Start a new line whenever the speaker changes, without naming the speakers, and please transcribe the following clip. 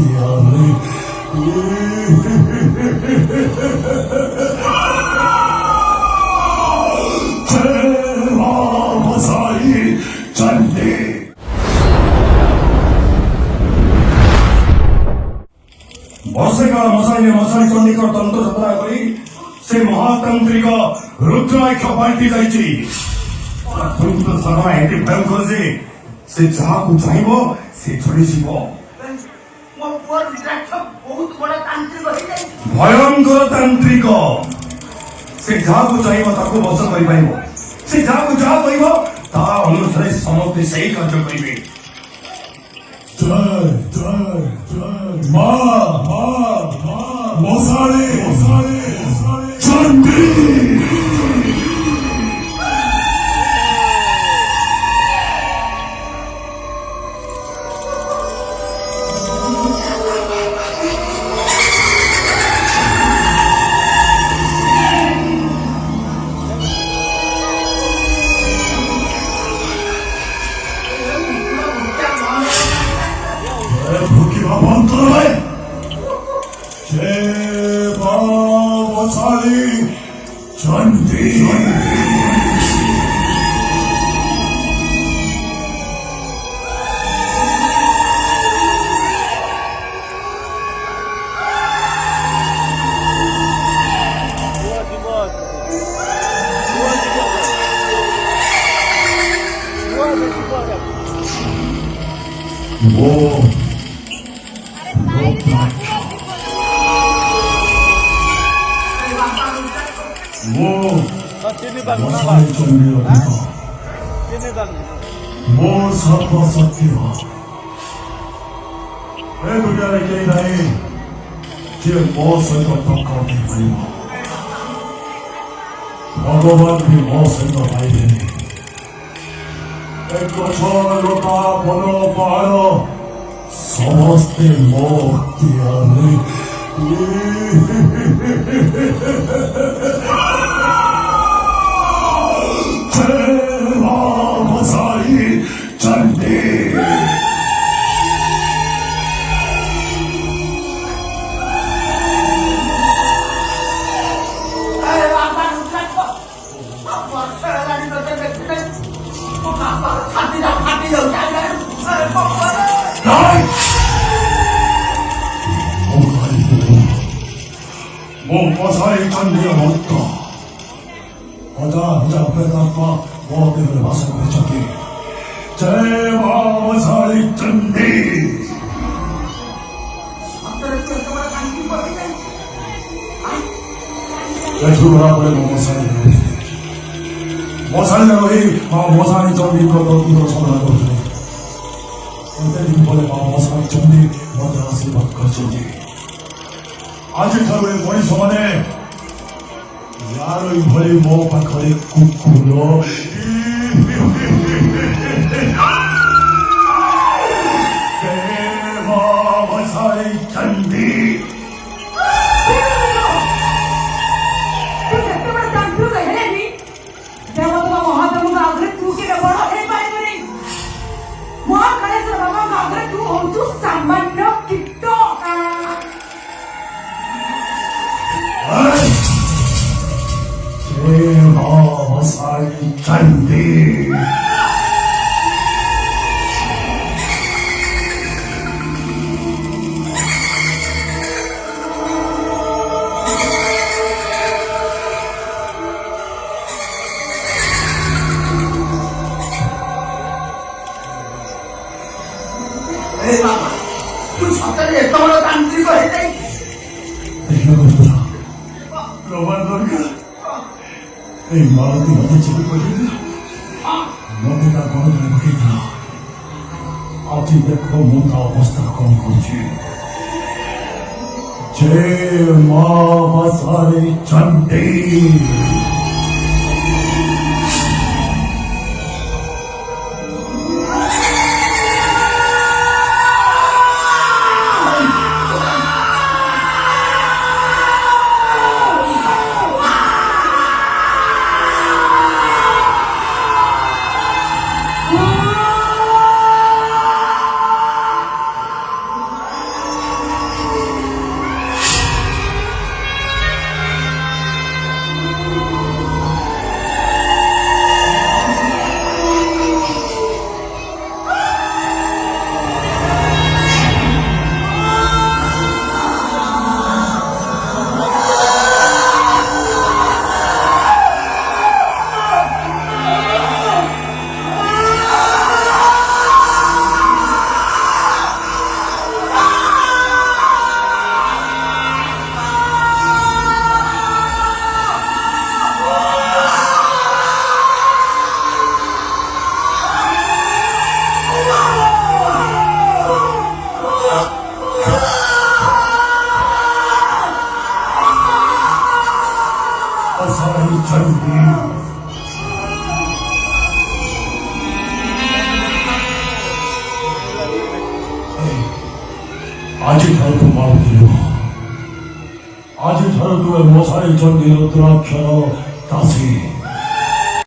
먹기야네. 제마무사히 잔디. मौसेका मसाई मसाई चंडिका तंत्र যাত্রা করি সে মহাতন্ত্রিক রুদ্রাক্ষ পাল্টি যাইছি অত্যন্ত সময় এটি ভয়ঙ্কর যে সে যাহাକୁ চাহিব সে ଛଡ଼ିଯିବ ଭୟଙ୍କର ତାନ୍ତ୍ରିକ ସେ ଯାହାକୁ ଚାହିଁବ ତାକୁ ବଶ କରିପାରିବ ସେ ଯାହାକୁ ଯାହା କହିବ ତାହା ଅନୁସାରେ ସମସ୍ତେ ସେଇ କାର୍ଯ୍ୟ କରିବେ ଜୟ ଜୟ ଜୟ ମା ମା ମା ମଶାଳି ମଶାଳି ଚଣ୍ଡୀ 제마무사히 잔디. मशाई चंडी ମୋ ସର୍ବଶକ୍ତିର ଏ ଦୁନିଆରେ କେହି ନାହିଁ ଯିଏ ମୋ ସହିତ ଟକ୍କର ଦେଇପାରିବ ଭଗବାନ ବି ମୋ ସହିତ ପାଇବେନି ଏ ଗଛ ଲତା ବନ ପାହାଡ଼ ସମସ୍ତେ ମୋ ଅକ୍ତିଆରରେ 제마무사히 잔디. मशाई चंडी 없다. 어자 앞에다가 모든 와서 외쳤기 제마무사히 잔디. 죽으라고 해도 মশাইরা ওই মশাই চন্ডী প্রতিদিন সমাধান করছে প্রতিদিন বলে মশাই চন্ডী মধ্যে আশীর্বাদ করছে 아직까지 머리 소만에 야를 머리 모박거리 꾹꾹으로 제마무사히 잔디. 제마무사히 잔디.
ବାବା ତୁ ସତରେ ଏତେ ବଡ଼ ତାନ୍ତ୍ରିକ ହେଇଯାଇ
ପ୍ରମାଣ ଦରକାର ଏଇ ମାଳତୀ ମତେ ଚିଠି ପଠେଇଥିଲା ମତେ ତା ଗଣରେ ପକେଇଥିଲା ଆଜି ଦେଖ ମୁଁ ତା ଅବସ୍ଥା କଣ କରୁଛି 제마무사히 잔디. 어사이 전비 아직 하루도 마음대로 아직 하루도 모사의 전기로 드라켜라 다시